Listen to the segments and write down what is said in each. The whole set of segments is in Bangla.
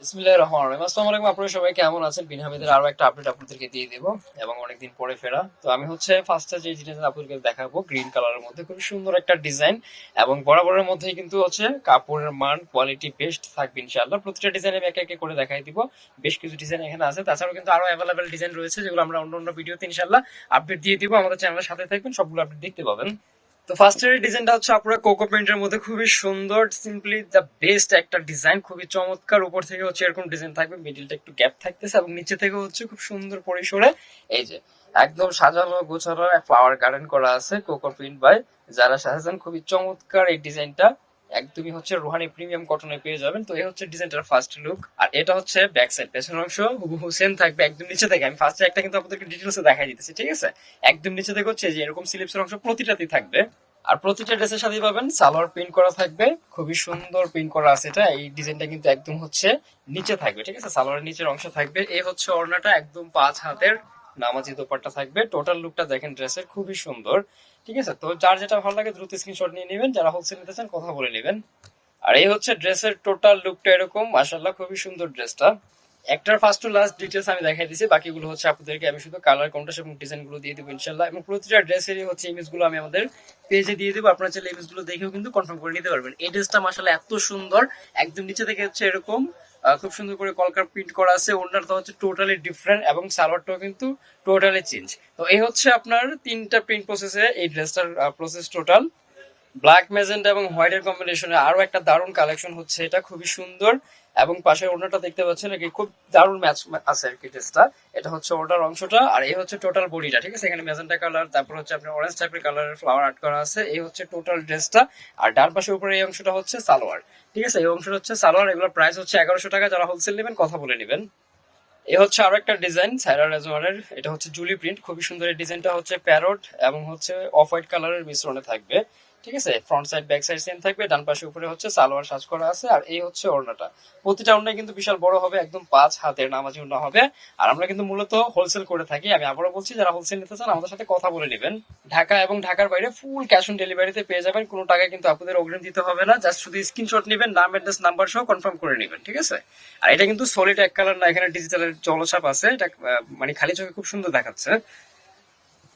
বিসমিল্লাহির রহমানির রহিম। আসসালামু আলাইকুম, আপনারা সবাই কেমন আছেন? বিন হামিদের আরো একটা আপডেট আপনাদেরকে দিয়ে দিব এবং অনেকদিন পরে ফেরা। তো আমি হচ্ছে ফার্স্টে যে জিনিসটা আপনাদেরকে দেখাবো গ্রিন কালারের মধ্যে খুব সুন্দর একটা ডিজাইন এবং বরাবরের মধ্যেই কিন্তু হচ্ছে কাপড়ের মান কোয়ালিটি বেস্ট থাকবে ইনশাআল্লাহ। প্রতিটা ডিজাইন আমি একে একে করে দেখাই দিব। বেশ কিছু ডিজাইন এখানে আছে, তাছাড়াও কিন্তু আরো অ্যাভেলেবেল ডিজাইন রয়েছে যেগুলো আমরা অন্য অন্য ভিডিওতে ইনশাআল্লাহ আপডেট দিয়ে দিব। আমাদের চ্যানেলের সাথে থাকবেন, সবগুলো আপডেট দেখতে পাবেন। তো ফার্স্ট এর ডিজাইনটা হচ্ছে আপনারা কোকো প্রিন্টের মধ্যে খুবই সুন্দর, সিম্পলি দ্য বেস্ট একটা ডিজাইন, খুবই চমৎকার। উপর থেকে হচ্ছে এরকম ডিজাইন থাকবে, মিডিলটা একটু গ্যাপ থাকতেছে এবং নিচে থেকে হচ্ছে খুব সুন্দর পরিসরে এই যে একদম সাজানো গোছানো ফ্লাওয়ার গার্ডেন করা আছে কোকো প্রিন্ট বাই যারা সাজান। খুবই চমৎকার এই ডিজাইনটা, একদমই হচ্ছে রুহানি প্রিমিয়াম কটনে পেয়ে যাবেন। তো এই হচ্ছে ডিজাইনটার ফার্স্ট লুক, আর এটা হচ্ছে ব্যাক সাইড, পেছনের অংশ হুবহু সেম থাকবে একদম নিচে থেকে। আমি ফার্স্টে একটা কিন্তু আপনাদেরকে ডিটেলসে দেখাই দিতেছি, ঠিক আছে? একদম নিচে থেকে হচ্ছে যে এরকম স্লিপসের অংশ প্রতিটাতেই থাকবে, আর প্রতিটা ড্রেসের সাথে পাবেন সালোয়ার প্রিন্ট করা থাকবে। খুবই সুন্দর প্রিন্ট করা আছে এটা, এই ডিজাইনটা কিন্তু একদম হচ্ছে নিচে থাকবে, ঠিক আছে? সালোয়ারের নিচের অংশ থাকবে। এই হচ্ছে ওড়নাটা, একদম 5 হাতের নামাজি দোপাট্টা থাকবে। টোটাল লুকটা দেখেন ড্রেসের, খুবই সুন্দর, ঠিক আছে? তো যার যেটা ভালো লাগে দ্রুত স্ক্রিনশট নিয়ে নেবেন, যারা হোলসেল নিতে চান কথা বলে নেবেন। আর এই হচ্ছে ড্রেসের টোটাল লুকটা এরকম, মাশাআল্লাহ খুবই সুন্দর ড্রেসটা। একটার ফার্স্ট টু লাস্ট ডিটেলস আমি দেখাই দিয়েছি, বাকিগুলো হচ্ছে আপনাদেরকে আমি শুধু কালার কন্ট্রাস্ট এবং ডিজাইন গুলো দিয়ে দেবো ইনশাল্লাহ। এবং প্রতিটা ড্রেসেরই হচ্ছে ইমেজ গুলো আমি আমাদের পেজে দিয়ে দেবো, আপনারা চাইলে ইমেজ গুলো দেখেও কিন্তু কনফার্ম করে নিতে পারবেন। এই ড্রেসটা মাশাআল্লাহ এত সুন্দর, একদম নিচে থেকে হচ্ছে এরকম খুব সুন্দর করে কলকার প্রিন্ট করা আছে। ওড়নাটা হচ্ছে টোটালি ডিফারেন্ট এবং সালোয়ারটাও কিন্তু টোটালি চেঞ্জ। তো এই হচ্ছে আপনার 3টা প্রিন্ট প্রসেসে এই ড্রেসটার প্রসেস টোটাল। ব্ল্যাক ম্যাজেন্টা এবং হোয়াইটের কম্বিনেশনে আরো একটা দারুণ কালেকশন হচ্ছে, এটা খুবই সুন্দর। এবং পাশে ওড়নাটা দেখতে পাচ্ছেন, কি খুব দারুণ ম্যাচ আছে আর কি ড্রেসটা। এটা হচ্ছে ওড়নার অংশটা, আর এই হচ্ছে টোটাল বডিটা, ঠিক আছে? এখানে ম্যাজেন্টা কালার, তারপর হচ্ছে আপনার অরেঞ্জ টাইপের কালারের ফ্লাওয়ার আর্ট করা আছে। এই হচ্ছে টোটাল ড্রেসটা। আর ডান পাশে উপরে এই অংশটা হচ্ছে সালোয়ার, ঠিক আছে? এই অংশটা হচ্ছে সালোয়ার। এগুলোর প্রাইস হচ্ছে 1100 টাকা, যারা হোলসেল নেবেন কথা বলে নেবেন। এ হচ্ছে আরো একটা ডিজাইন সাইরা রেজওয়ানের, এটা হচ্ছে জুলি প্রিন্ট, খুবই সুন্দর। এই ডিজাইনটা হচ্ছে প্যারট এবং হচ্ছে অফ হোয়াইট কালারের মিশ্রণে থাকবে, ঠিক আছে? Front side back side same থাকবে, ডান পাশে উপরে হচ্ছে সালোয়ার সাজ করা আছে। আর এই হচ্ছে ওড়নাটা, প্রতিটা ওড়নাই কিন্তু বিশাল বড় হবে, একদম 5 হাতের নামাজি ওড়না হবে। আর আমরা কিন্তু মূলত হোলসেল করে থাকি, আমি আবারও বলছি যারা হোলসেল নিতে চান আমাদের সাথে কথা বলে নেবেন। ঢাকা এবং ঢাকার বাইরে ফুল ক্যাশ অন ডেলিভারিতে পেয়ে যাবেন, কোনো টাকা কিন্তু আপনাদের অগ্রিম দিতে হবে না, জাস্ট শুধু স্ক্রিনশট নেবেন, নাম অ্যাড্রেস নাম্বার সহ কনফার্ম করে নেবেন, ঠিক আছে? আর এটা কিন্তু সলিড এক কালার না, এখানে ডিজিটালের জলছাপ আছে, এটা মানে খালি চোখে খুব সুন্দর দেখাচ্ছে।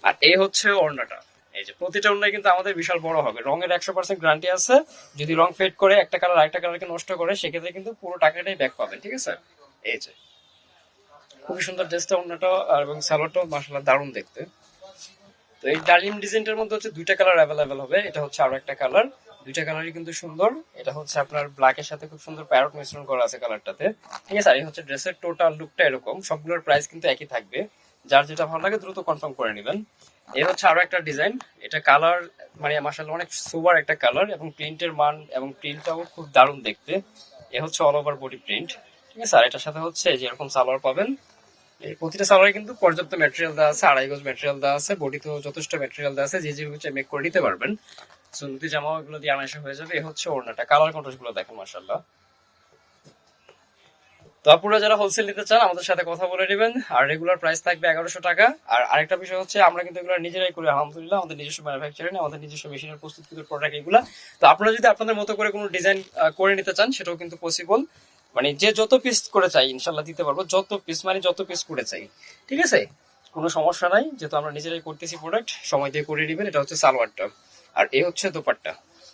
আর এই হচ্ছে ওড়নাটা, এই যে প্রতিটা ওড়নায় কিন্তু আমাদের বিশাল বড় হবে, রঙের 100% গ্যারান্টি আছে। যদি রং ফেড করে একটা কালার আরেকটা কালারকে নষ্ট করে, সেক্ষেত্রে কিন্তু পুরো টাকাটাই ব্যাক পাবেন, ঠিক আছে? এই যে খুবই সুন্দর ড্রেসটা, ওড়নাটা এবং সালোয়ারটাও মাশাআল্লাহ দারুণ দেখতে। তো এই ডার্লিং ডিজাইনটার মধ্যে হচ্ছে 2টা কালার অ্যাভেলেবেল হবে, এটা হচ্ছে আরো একটা কালার। 2টা কালারই কিন্তু সুন্দর। এটা হচ্ছে আপনার ব্ল্যাকের সাথে খুব সুন্দর প্যারট মিশ্রণ করা আছে কালারটাতে, ঠিক আছে? আর এই হচ্ছে ড্রেসের টোটাল লুকটা এরকম, সবগুলোর প্রাইস কিন্তু একই থাকবে। যার যেটা ভালো লাগে দ্রুত কনফার্ম করে নেবেন। এই হচ্ছে আরো একটা ডিজাইন, এটা কালার মানে মাশাআল্লাহ অনেক সুপার একটা কালার এবং প্রিন্টের মান এবং প্রিন্টটাও খুব দারুণ দেখতে। এ হচ্ছে অল ওভার বডি প্রিন্ট, ঠিক আছে? আর এটার সাথে হচ্ছে যে এরকম সালোয়ার পাবেন। এই প্রতিটা সালোয়ারে কিন্তু পর্যাপ্ত ম্যাটেরিয়াল দেওয়া আছে, 2.5 গজ ম্যাটেরিয়াল দেওয়া আছে, বডিতেও যথেষ্ট ম্যাটেরিয়াল দেওয়া আছে, যে যে হচ্ছে মেক করে নিতে পারবেন। সুন্নতি জামাও এগুলো দিয়ে আনাইসা হয়ে যাবে। এই হচ্ছে ওড়নাটা, কালার কন্ট্রাস্ট গুলো দেখেন মাশাআল্লাহ। তো আপনারা যারা হোলসেল নিতে চান আমাদের সাথে কথা বলে নেবেন, আর রেগুলার প্রাইস থাকবে 1100 টাকা। আর আরেকটা বিষয় হচ্ছে আমরা কিন্তু এগুলো নিজেরাই করি আলহামদুলিল্লাহ, আমাদের নিজস্ব ম্যানুফ্যাকচারিং, আমাদের নিজস্ব মেশিনের প্রস্তুতকৃত প্রোডাক্ট এগুলা। তো আপনারা যদি আপনাদের মতো করে কোনো ডিজাইন করে নিতে চান সেটাও কিন্তু পসিবল, মানে যে যত পিস করে চাই ইনশাল্লাহ দিতে পারবো, যত পিস মানে যত পিস করে চাই, ঠিক আছে? কোনো সমস্যা নাই, যেহেতু আমরা নিজেরাই করতেছি প্রোডাক্ট, সময় দিয়ে করে নেবেন। এটা হচ্ছে সালোয়ারটা, আর এই হচ্ছে দোপাট্টা।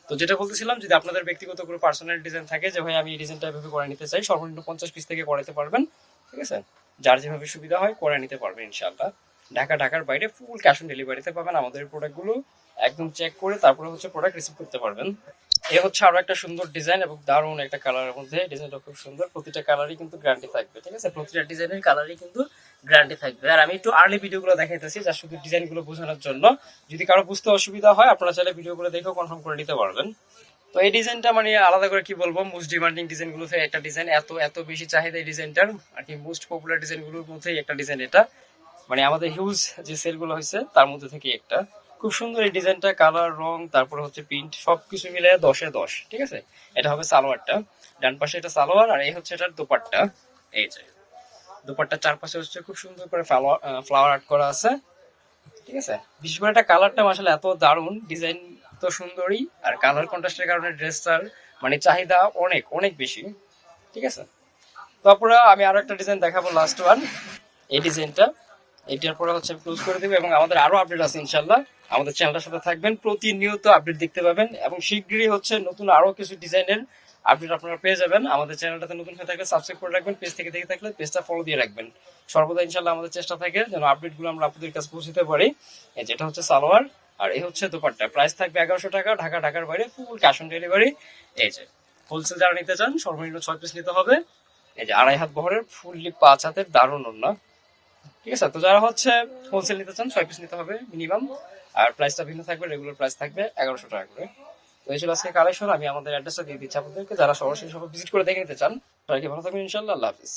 তো যেটা বলতেছিলাম, যদি আপনাদের ব্যক্তিগত কোনো পার্সোনাল ডিজাইন থাকে যে ভাই আমি এই ডিজাইনটা এভাবে করে নিতে চাই, সর্বনিম্ন 50 পিস থেকে করাতে পারবেন, ঠিক আছে? যার যেভাবে সুবিধা হয় করে নিতে পারবেন ইনশাআল্লাহ। ঢাকার বাইরে ফুল ক্যাশ অন ডেলিভারিতে পাবেন আমাদের প্রোডাক্টগুলো, একদম চেক করে তারপরে হচ্ছে প্রোডাক্ট রিসিভ করতে পারবেন। এ হচ্ছে আরো একটা সুন্দর ডিজাইন এবং দারুণ একটা কালারের মধ্যে, ডিজাইনটা খুব সুন্দর। প্রতিটা কালারই কিন্তু গ্যারান্টি থাকবে, ঠিক আছে? প্রতিটা ডিজাইনের কালারই কিন্তু গ্যারান্টি থাকবে। আর আমি একটু আর্লি ভিডিওগুলো দেখাইতেছি যা শুধু ডিজাইনগুলো বোঝানোর জন্য, যদি কারো বুঝতে অসুবিধা হয় আপনারা চাইলে ভিডিওগুলো দেখেও কনফার্ম করে নিতে পারবেন। তো এই ডিজাইনটা মানে আলাদা করে কি বলবো, মোস্ট ডিমান্ডিং ডিজাইন গুলো থেকে একটা ডিজাইন, এত এত বেশি চাহিদা এই ডিজাইনটার আর কি, মোস্ট পপুলার ডিজাইন গুলোর মধ্যে একটা ডিজাইন এটা, মানে আমাদের হিউজ যে সেল গুলো হয়েছে তার মধ্যে থেকে একটা। খুব সুন্দর এই ডিজাইনটা, কালার রং তারপর হচ্ছে প্রিন্ট সবকিছু মিলে 10-এ 10, ঠিক আছে? এটা হবে সালোয়ারটা, ডান পাশে এটা সালোয়ার, আর এই হচ্ছে এটার দোপাট্টা। এই যে দোপাট্টার চারপাশে হচ্ছে খুব সুন্দর করে ফ্লাওয়ার আর্ট করা আছে, ঠিক আছে? বিশেষ করে এটা কালারটা মাশাআল্লাহ এত দারুণ, ডিজাইন তো সুন্দরই, আর কালার কন্ট্রাস্টের কারণে ড্রেসটার মানে চাহিদা অনেক অনেক বেশি, ঠিক আছে? তারপরে আমি আরো একটা ডিজাইন দেখাবো, লাস্ট ওয়ান এই ডিজাইনটা। এটার পরে হচ্ছে ক্লোজ করে দেবো, এবং আমাদের আরো আপডেট আছে ইনশাল্লাহ। আমাদের চ্যানেলটার সাথে থাকবেন, প্রতিনিয়ত আপডেট দেখতে পাবেন, এবং শীঘ্রই হচ্ছে নতুন আরো কিছু ডিজাইনের আপডেট আপনারা পেয়ে যাবেন। আমাদের চ্যানেলটাতে নতুন হয়ে থাকলে সাবস্ক্রাইব করে রাখবেন, পেজ থেকে দেখে থাকলে পেজটা ফলো দিয়ে রাখবেন। সর্বদা ইনশাল্লাহ আমাদের চেষ্টা থাকে যেন আপডেট গুলো আমরা আপনাদের কাছে পৌঁছতে পারি। যেটা হচ্ছে সালোয়ার, আর এই হচ্ছে দোপাট্টা। প্রাইস থাকবে 1100 টাকা, ঢাকার বাইরে ফুল ক্যাশ অন ডেলিভারি। এই যে হোলসেল যারা নিতে চান সর্বনিম্ন 6 পিস নিতে হবে। এই যে 2.5 হাত বহরের ফুললি 5 হাতের দারুণ ওড়না। ঠিক আছে, তো যারা হচ্ছে হোলসেল নিতে চান 6 পিস নিতে হবে মিনিমাম। আর প্রাইসটা ভিন্ন থাকবে, রেগুলার প্রাইস থাকবে 1100 টাকা করে। তো এই ছিল আজকে কালেকশন। আমি আমাদের অ্যাড্রেসটা দিয়ে দিচ্ছি আপনাদেরকে, যারা সরাসরি সবাই ভিজিট করে দেখে নিতে চান। তারা কি ভালো থাকবেন ইনশাল্লাহ। আল্লাহ হাফিজ।